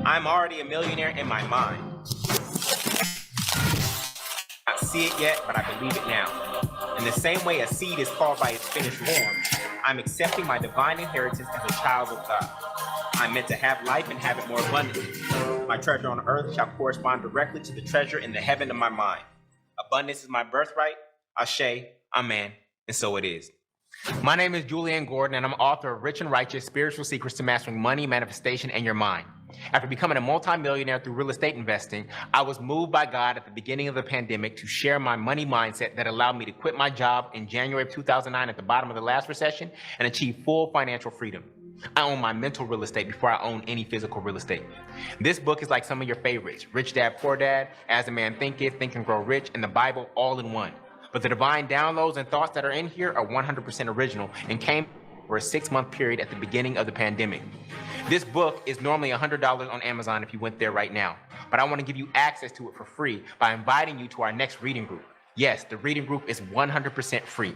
I'm already a millionaire in my mind. I don't see it yet, but I believe it now. In the same way a seed is called by its finished form, I'm accepting my divine inheritance as a child of God. I'm meant to have life and have it more abundantly. My treasure on earth shall correspond directly to the treasure in the heaven of my mind. Abundance is my birthright. Ashe, amen, and so it is. My name is Julian Gordon, and I'm author of Rich and Righteous: Spiritual Secrets to Mastering Money, Manifestation, and Your Mind. After becoming a multimillionaire through real estate investing, I was moved by God at the beginning of the pandemic to share my money mindset that allowed me to quit my job in January of 2009 at the bottom of the last recession and achieve full financial freedom. I own my mental real estate before I own any physical real estate. This book is like some of your favorites: Rich Dad, Poor Dad, As a Man Thinketh, Think and Grow Rich, and the Bible all in one. But the divine downloads and thoughts that are in here are 100% original and came for a 6-month period at the beginning of the pandemic. This book is normally $100 on Amazon if you went there right now, but I want to give you access to it for free by inviting you to our next reading group. Yes, the reading group is 100% free.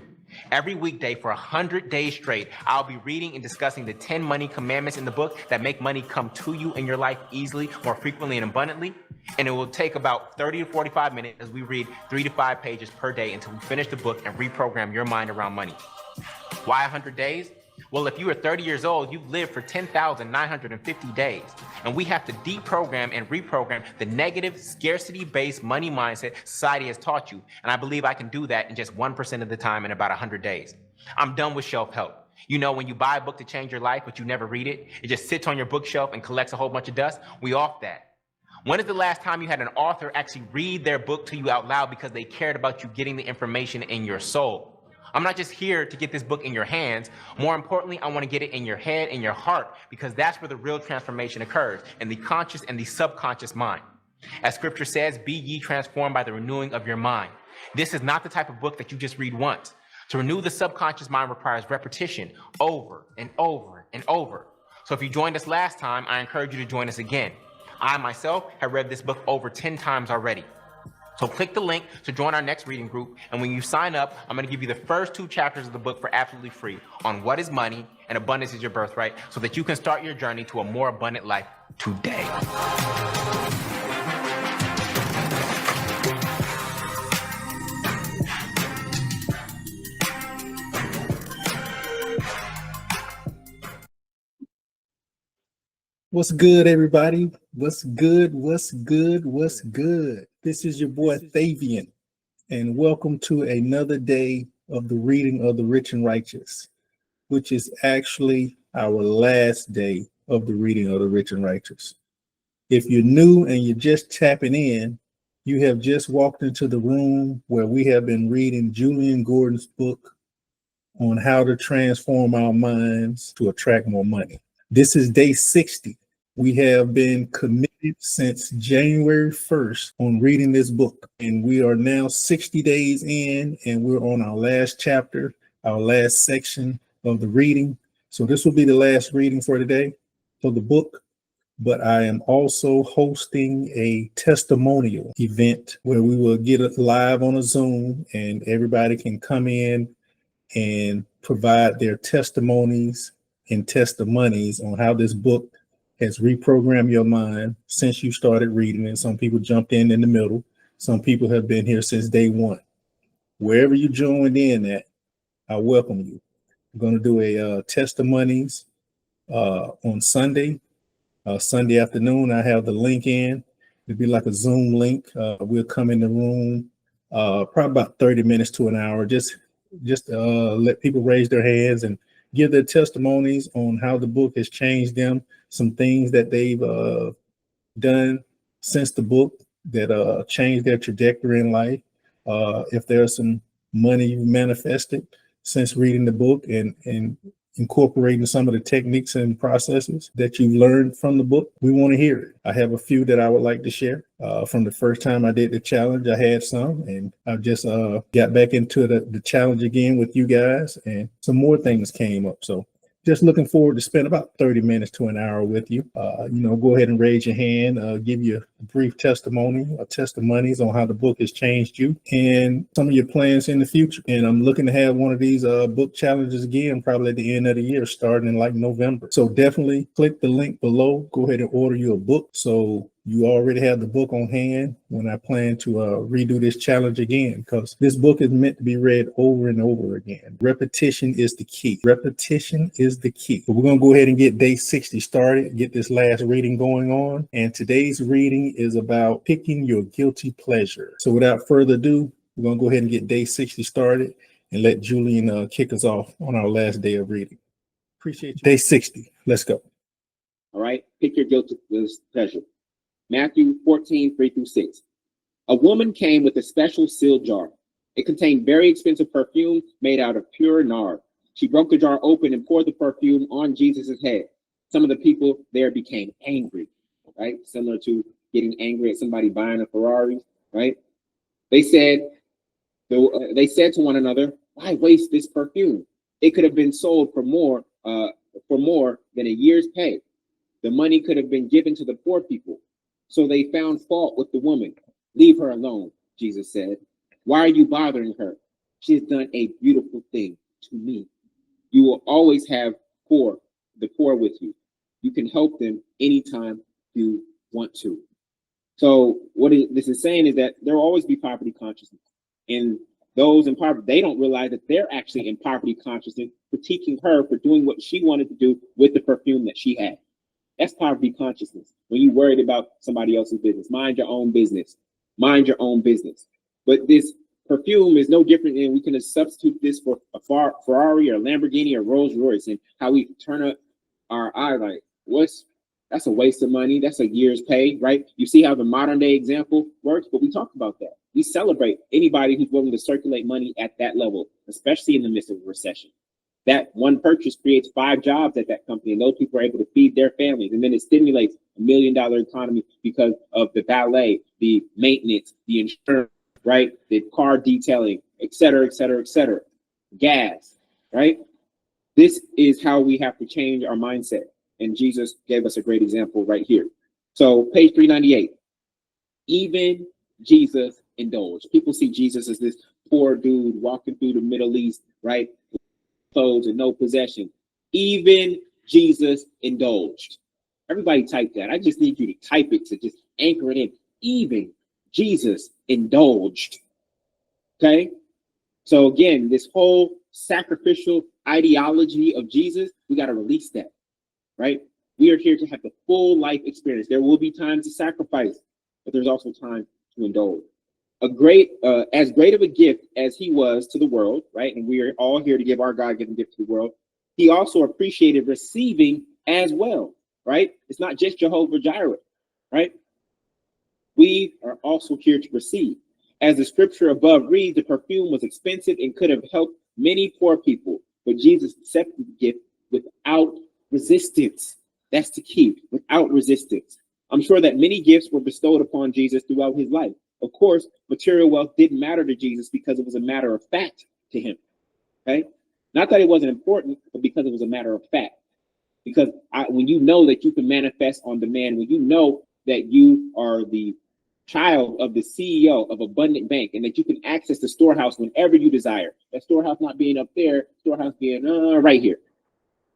Every weekday for 100 days straight, I'll be reading and discussing the 10 money commandments in the book that make money come to you in your life easily, more frequently, and abundantly. And it will take about 30 to 45 minutes as we read 3 to 5 pages per day until we finish the book and reprogram your mind around money. Why 100 days? Well, if you are 30 years old, you've lived for 10,950 days. And we have to deprogram and reprogram the negative, scarcity-based money mindset society has taught you. And I believe I can do that in just 1% of the time in about 100 days. I'm done with shelf help. You know, when you buy a book to change your life, but you never read it, it just sits on your bookshelf and collects a whole bunch of dust. We off that. When is the last time you had an author actually read their book to you out loud because they cared about you getting the information in your soul? I'm not just here to get this book in your hands. More importantly, I want to get it in your head and your heart, because that's where the real transformation occurs, in the conscious and the subconscious mind. As scripture says, be ye transformed by the renewing of your mind. This is not the type of book that you just read once. To renew the subconscious mind requires repetition over and over and over. So if you joined us last time, I encourage you to join us again. I myself have read this book over 10 times already. So click the link to join our next reading group, and when you sign up, I'm going to give you the first 2 chapters of the book for absolutely free on what is money and abundance is your birthright, so that you can start your journey to a more abundant life today. What's good, everybody? What's good? What's good? What's good? This is your boy Thavian, and welcome to another day of the reading of the Rich and Righteous, which is actually our last day of the reading of the Rich and Righteous. If you're new and you're just tapping in, you have just walked into the room where we have been reading Julian Gordon's book on how to transform our minds to attract more money. This is day 60. We have been committed since January 1st on reading this book, and we are now 60 days in, and we're on our last chapter, our last section of the reading. So this will be the last reading for today for the book, but I am also hosting a testimonial event where we will get it live on a Zoom, and everybody can come in and provide their testimonies and testimonies on how this book has reprogrammed your mind since you started reading it. Some people jumped in the middle. Some people have been here since day one. Wherever you joined in at, I welcome you. I'm going to do a testimonies on Sunday. Sunday afternoon, I have the link in. It'll be like a Zoom link. We'll come in the room probably about 30 minutes to an hour. Just let people raise their hands and give their testimonies on how the book has changed them, some things that they've done since the book that changed their trajectory in life. If there's some money you've manifested since reading the book and incorporating some of the techniques and processes that you've learned from the book, we want to hear it. I have a few that I would like to share. From the first time I did the challenge, I had some, and I just got back into the challenge again with you guys, and some more things came up. So just looking forward to spend about 30 minutes to an hour with you. Go ahead and raise your hand, give you brief testimony or testimonies on how the book has changed you and some of your plans in the future. And I'm looking to have one of these book challenges again, probably at the end of the year, starting in like November. So definitely click the link below. Go ahead and order you a book so you already have the book on hand when I plan to redo this challenge again, because this book is meant to be read over and over again. Repetition is the key. Repetition is the key. But we're going to go ahead and get day 60 started, get this last reading going on. And today's reading is about picking your guilty pleasure. So without further ado, we're going to go ahead and get day 60 started and let Julian kick us off on our last day of reading. Appreciate you. Day 60. Let's go. All right. Pick your guilty pleasure. Matthew 14, 3-6. A woman came with a special sealed jar. It contained very expensive perfume made out of pure nard. She broke the jar open and poured the perfume on Jesus' head. Some of the people there became angry, right? Similar to getting angry at somebody buying a Ferrari, right? They said to one another, "Why waste this perfume? It could have been sold for more than a year's pay. The money could have been given to the poor people." So they found fault with the woman. "Leave her alone," Jesus said. "Why are you bothering her? She has done a beautiful thing to me. You will always have the poor with you. You can help them anytime you want to." So what this is saying is that there will always be poverty consciousness. And those in poverty, they don't realize that they're actually in poverty consciousness, critiquing her for doing what she wanted to do with the perfume that she had. That's poverty consciousness. When you're worried about somebody else's business, mind your own business. Mind your own business. But this perfume is no different than we can substitute this for a Ferrari or a Lamborghini or Rolls Royce, and how we turn up our eye like, that's a waste of money. That's a year's pay, right? You see how the modern day example works, but we talk about that. We celebrate anybody who's willing to circulate money at that level, especially in the midst of a recession. That one purchase creates 5 jobs at that company, and those people are able to feed their families. And then it stimulates $1 million economy because of the valet, the maintenance, the insurance, right? The car detailing, et cetera, et cetera, et cetera. Gas, right? This is how we have to change our mindset. And Jesus gave us a great example right here. So page 398, even Jesus indulged. People see Jesus as this poor dude walking through the Middle East, right? Clothes and no possession. Even Jesus indulged. Everybody type that. I just need you to type it to just anchor it in. Even Jesus indulged. Okay? So again, this whole sacrificial ideology of Jesus, we got to release that, right? We are here to have the full life experience. There will be times to sacrifice, but there's also time to indulge. As great of a gift as he was to the world, right? And we are all here to give our God-given gift to the world. He also appreciated receiving as well, right? It's not just Jehovah Jireh, right? We are also here to receive. As the scripture above reads, the perfume was expensive and could have helped many poor people, but Jesus accepted the gift without resistance. That's the key, without resistance. I'm sure that many gifts were bestowed upon Jesus throughout his life. Of course, material wealth didn't matter to Jesus because it was a matter of fact to him. Okay, not that it wasn't important, but because it was a matter of fact. Because when you know that you can manifest on demand, when you know that you are the child of the CEO of Abundant Bank and that you can access the storehouse whenever you desire, that storehouse not being up there, storehouse being right here.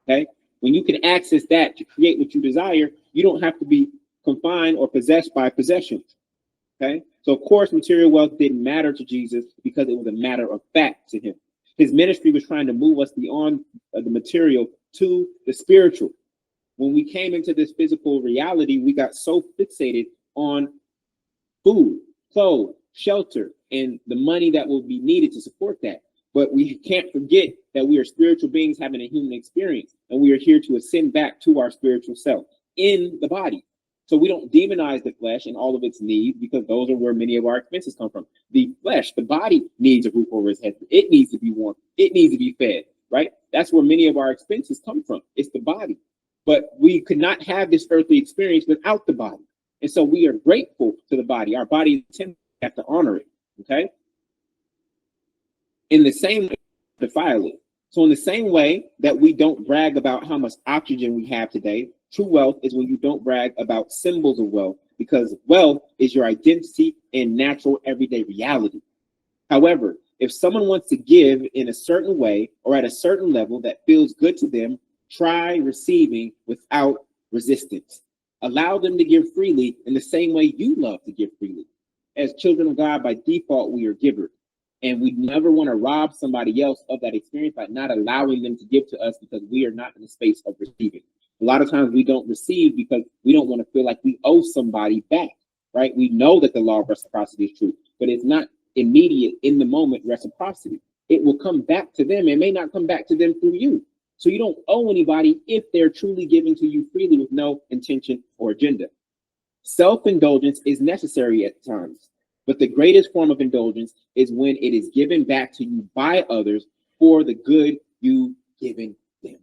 Okay, when you can access that to create what you desire, you don't have to be confined or possessed by possessions. Okay, so of course, material wealth didn't matter to Jesus because it was a matter of fact to him. His ministry was trying to move us beyond the material to the spiritual. When we came into this physical reality, we got so fixated on food, clothes, shelter, and the money that will be needed to support that. But we can't forget that we are spiritual beings having a human experience, and we are here to ascend back to our spiritual self in the body. So we don't demonize the flesh and all of its needs, because those are where many of our expenses come from. The flesh, the body needs a roof over its head. It needs to be warm. It needs to be fed, right? That's where many of our expenses come from. It's the body. But we could not have this earthly experience without the body. And so we are grateful to the body. Our body have to honor it, okay? In the same way, defile it. So in the same way that we don't brag about how much oxygen we have today, true wealth is when you don't brag about symbols of wealth, because wealth is your identity and natural everyday reality. However, if someone wants to give in a certain way or at a certain level that feels good to them, try receiving without resistance. Allow them to give freely in the same way you love to give freely. As children of God, by default, we are givers. And we never want to rob somebody else of that experience by not allowing them to give to us because we are not in the space of receiving. A lot of times we don't receive because we don't want to feel like we owe somebody back, right? We know that the law of reciprocity is true, but it's not immediate in the moment reciprocity. It will come back to them. It may not come back to them through you. So you don't owe anybody if they're truly giving to you freely with no intention or agenda. Self-indulgence is necessary at times, but the greatest form of indulgence is when it is given back to you by others for the good you've given them.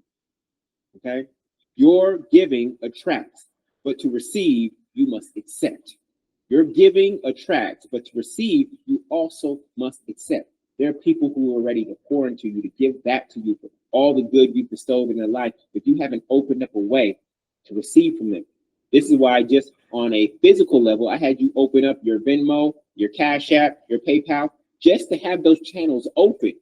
Okay? Your giving attracts, but to receive, you must accept. Your giving attracts, but to receive, you also must accept. There are people who are ready to pour into you, to give back to you for all the good you bestowed in their life, but you haven't opened up a way to receive from them. This is why just on a physical level, I had you open up your Venmo, your Cash App, your PayPal, just to have those channels open.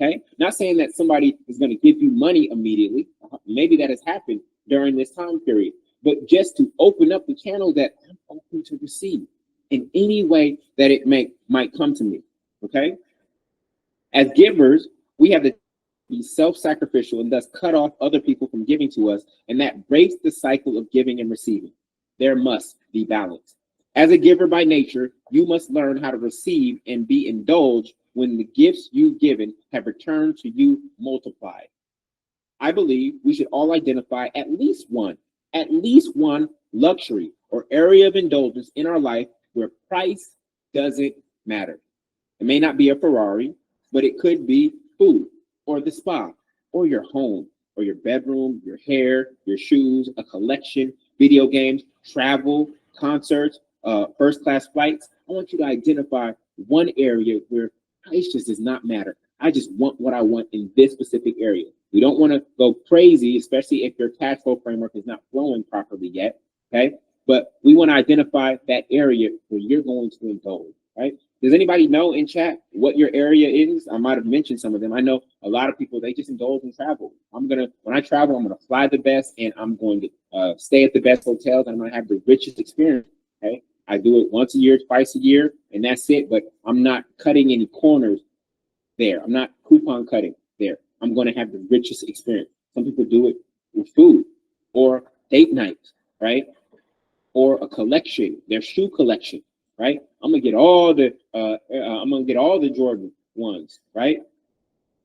Okay? Not saying that somebody is going to give you money immediately. Maybe that has happened during this time period, but just to open up the channel that I'm open to receive in any way that it might come to me. Okay? As givers, we have to be self-sacrificial and thus cut off other people from giving to us, and that breaks the cycle of giving and receiving. There must be balance. As a giver by nature, you must learn how to receive and be indulged when the gifts you've given have returned to you multiplied. I believe we should all identify at least one luxury or area of indulgence in our life where price doesn't matter. It may not be a Ferrari, but it could be food or the spa or your home or your bedroom, your hair, your shoes, a collection, video games, travel, concerts, first-class flights. I want you to identify one area where price just does not matter. I just want what I want in this specific area. We don't want to go crazy, especially if your cash flow framework is not flowing properly yet, okay? But we want to identify that area where you're going to indulge, right? Does anybody know in chat what your area is? I might have mentioned some of them. I know a lot of people, they just indulge in travel. When I travel, I'm going to fly the best, and I'm going to stay at the best hotels, and I'm going to have the richest experience, okay? I do it once a year, twice a year, and that's it, but I'm not cutting any corners there. I'm not coupon cutting there. I'm going to have the richest experience. Some people do it with food or date nights, right? Or a collection, their shoe collection, right? I'm gonna get all the Jordan ones, right?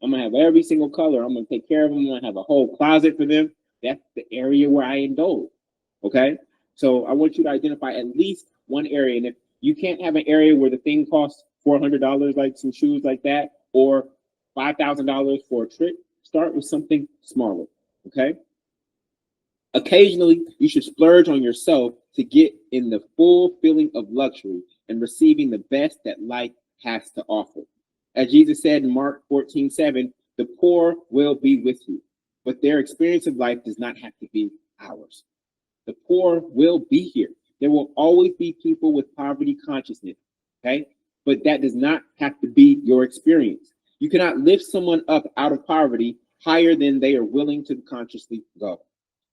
I'm gonna have every single color. I'm gonna take care of them. I'm gonna have a whole closet for them. That's the area where I indulge. Okay, so I want you to identify at least one area, and if you can't have an area where the thing costs $400, like some shoes like that, or $5,000 for a trip, start with something smaller. Okay. Occasionally, you should splurge on yourself to get in the full feeling of luxury and receiving the best that life has to offer. As Jesus said in Mark 14:7, the poor will be with you, but their experience of life does not have to be ours. The poor will be here. There will always be people with poverty consciousness, okay? But that does not have to be your experience. You cannot lift someone up out of poverty higher than they are willing to consciously go.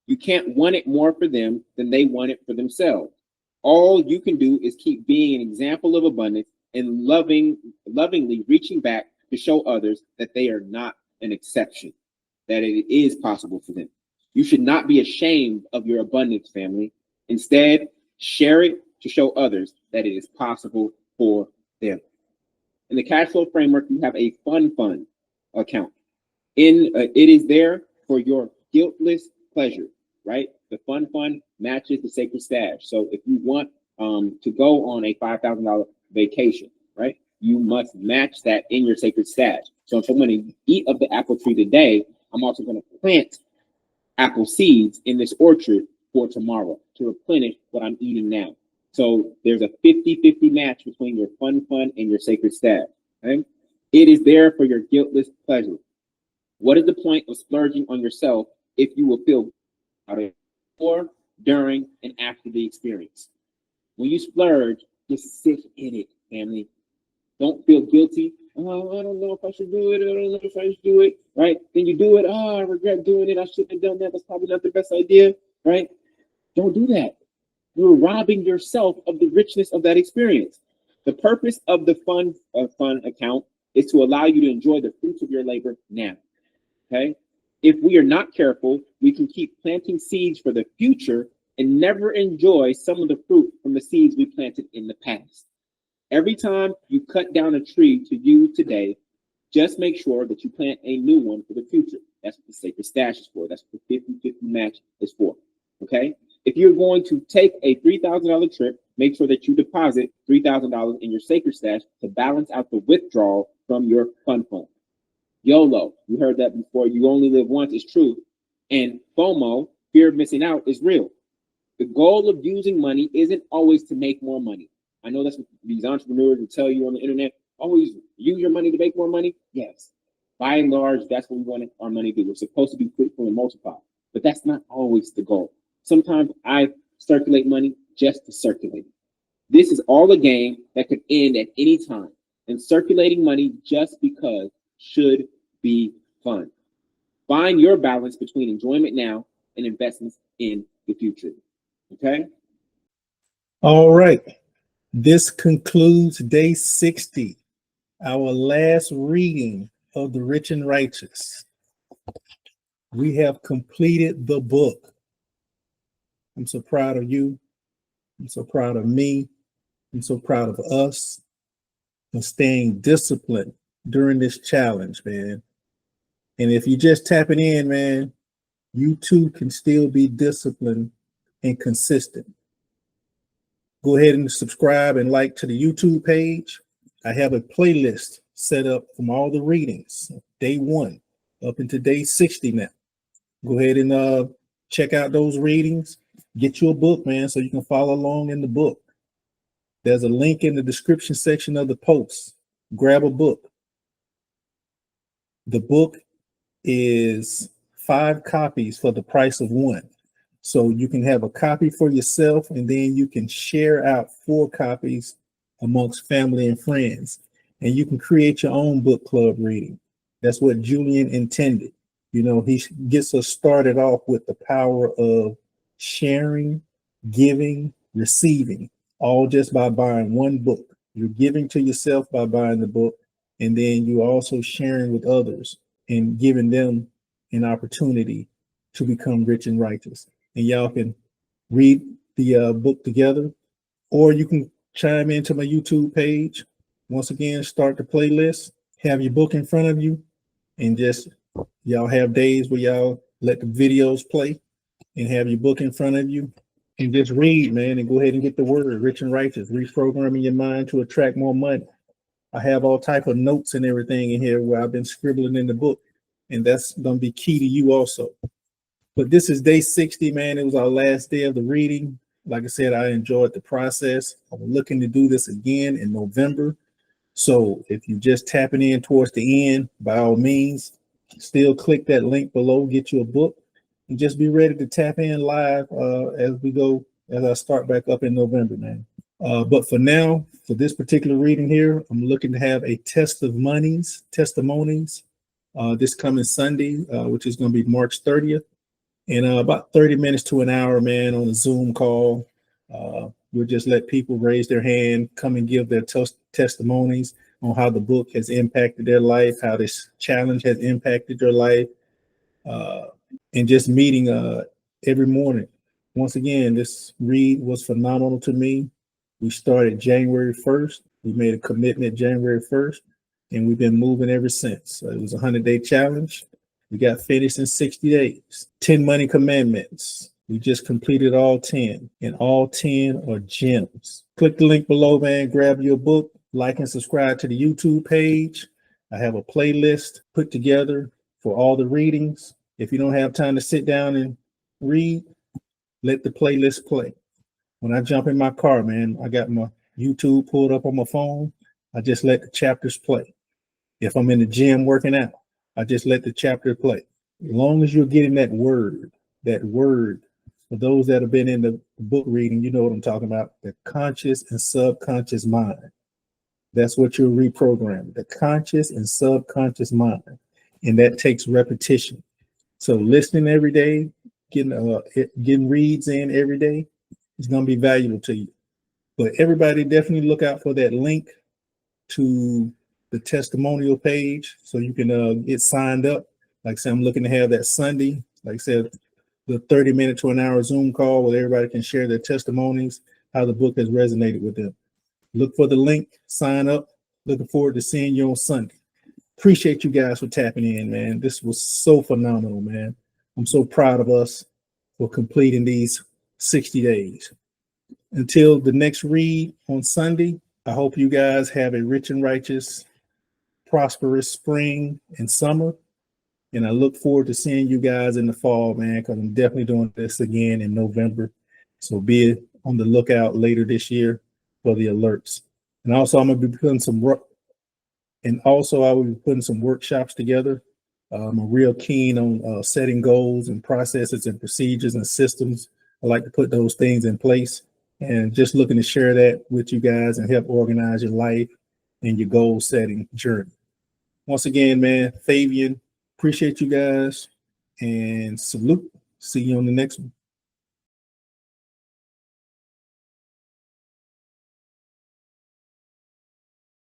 You can't want it more for them than they want it for themselves. All you can do is keep being an example of abundance and lovingly reaching back to show others that they are not an exception, that it is possible for them. You should not be ashamed of your abundance, family. Instead, share it to show others that it is possible for them. In the cash flow framework, you have a fund account. It is there for your guiltless pleasure, right? The fund matches the sacred stash. So if you want to go on a $5,000 vacation, right, you must match that in your sacred stash. So if I'm going to eat of the apple tree today, I'm also going to plant apple seeds in this orchard for tomorrow to replenish what I'm eating now. So there's a 50-50 match between your fund and your sacred stash. Okay? It is there for your guiltless pleasure. What is the point of splurging on yourself if you will feel about it before, during, and after the experience? When you splurge, just sit in it, family. Don't feel guilty. Oh, I don't know if I should do it. I don't know if I should do it. Right? Then you do it. Oh, I regret doing it. I shouldn't have done that. That's probably not the best idea. Right? Don't do that. You're robbing yourself of the richness of that experience. The purpose of the fun account is to allow you to enjoy the fruits of your labor now. Okay? If we are not careful, we can keep planting seeds for the future and never enjoy some of the fruit from the seeds we planted in the past. Every time you cut down a tree to use today, just make sure that you plant a new one for the future. That's what the sacred stash is for. That's what the 50-50 match is for. Okay? If you're going to take a $3,000 trip, make sure that you deposit $3,000 in your sacred stash to balance out the withdrawal from your fund fund. YOLO, you heard that before. You only live once is true. And FOMO, fear of missing out, is real. The goal of using money isn't always to make more money. I know that's what these entrepreneurs will tell you on the internet. Always use your money to make more money. Yes. By and large, that's what we want our money to do. We're supposed to be fruitful and multiply. But that's not always the goal. Sometimes I circulate money just to circulate. This is all a game that could end at any time. And circulating money just because should be fun. Find your balance between enjoyment now and investments in the future. Okay? All right. This concludes day 60, our last reading of The Rich and Righteous. We have completed the book. I'm so proud of you. I'm so proud of me. I'm so proud of us for staying disciplined during this challenge, man. And if you're just tapping in, man, you too can still be disciplined and consistent. Go ahead and subscribe and like to the YouTube page. I have a playlist set up from all the readings, day 1 up into day 60 now. Go ahead and check out those readings. Get you a book, man, so you can follow along in the book. There's a link in the description section of the post. Grab a book. The book is 5 copies for the price of 1. So you can have a copy for yourself, and then you can share out 4 copies amongst family and friends. And you can create your own book club reading. That's what Julian intended. You know, he gets us started off with the power of sharing, giving, receiving, all just by buying one book. You're giving to yourself by buying the book, and then you're also sharing with others and giving them an opportunity to become rich and righteous. And y'all can read the book together, or you can chime into my YouTube page. Once again, start the playlist, have your book in front of you, and just y'all have days where y'all let the videos play and have your book in front of you and just read, man, and go ahead and get the word, rich and righteous, reprogramming your mind to attract more money. I have all type of notes and everything in here where I've been scribbling in the book, and that's going to be key to you also. But this is day 60, man. It was our last day of the reading. Like I said, I enjoyed the process. I'm looking to do this again in November. So if you're just tapping in towards the end, by all means, still click that link below, get you a book, and just be ready to tap in live as I start back up in November, man. But for now, for this particular reading here, I'm looking to have a testimonies this coming Sunday, which is going to be March 30th. In about 30 minutes to an hour, man, on a Zoom call. We'll just let people raise their hand, come and give their testimonies on how the book has impacted their life, how this challenge has impacted their life, and just meeting every morning. Once again, this read was phenomenal to me. We started January 1st. We made a commitment January 1st, and we've been moving ever since. It was a 100-day challenge. We got finished in 60 days. 10 money commandments. We just completed all 10, and all 10 are gems. Click the link below, man. Grab your book, like and subscribe to the YouTube page. I have a playlist put together for all the readings. If you don't have time to sit down and read, let the playlist play. When I jump in my car, man, I got my YouTube pulled up on my phone. I just let the chapters play. If I'm in the gym working out, I just let the chapter play. As long as you're getting that word For those that have been in the book reading, you know what I'm talking about. The conscious and subconscious mind. That's what you're reprogramming, the conscious and subconscious mind. And that takes repetition. So listening every day, getting reads in every day is going to be valuable to you. But everybody definitely look out for that link to the testimonial page so you can get signed up. Like I said, I'm looking to have that Sunday, like I said, the 30-minute to an hour Zoom call where everybody can share their testimonies, how the book has resonated with them. Look for the link, sign up. Looking forward to seeing you on Sunday. Appreciate you guys for tapping in, man. This was so phenomenal, man. I'm so proud of us for completing these 60 days. Until the next read on Sunday, I hope you guys have a rich and righteous, prosperous spring and summer. And I look forward to seeing you guys in the fall, man, because I'm definitely doing this again in November. So be on the lookout later this year for the alerts. And also, I'm going to be putting some work. And also, I will be putting some workshops together. I'm real keen on setting goals and processes and procedures and systems. I like to put those things in place and just looking to share that with you guys and help organize your life and your goal setting journey. Once again, man, Fabian, appreciate you guys and salute. See you on the next one.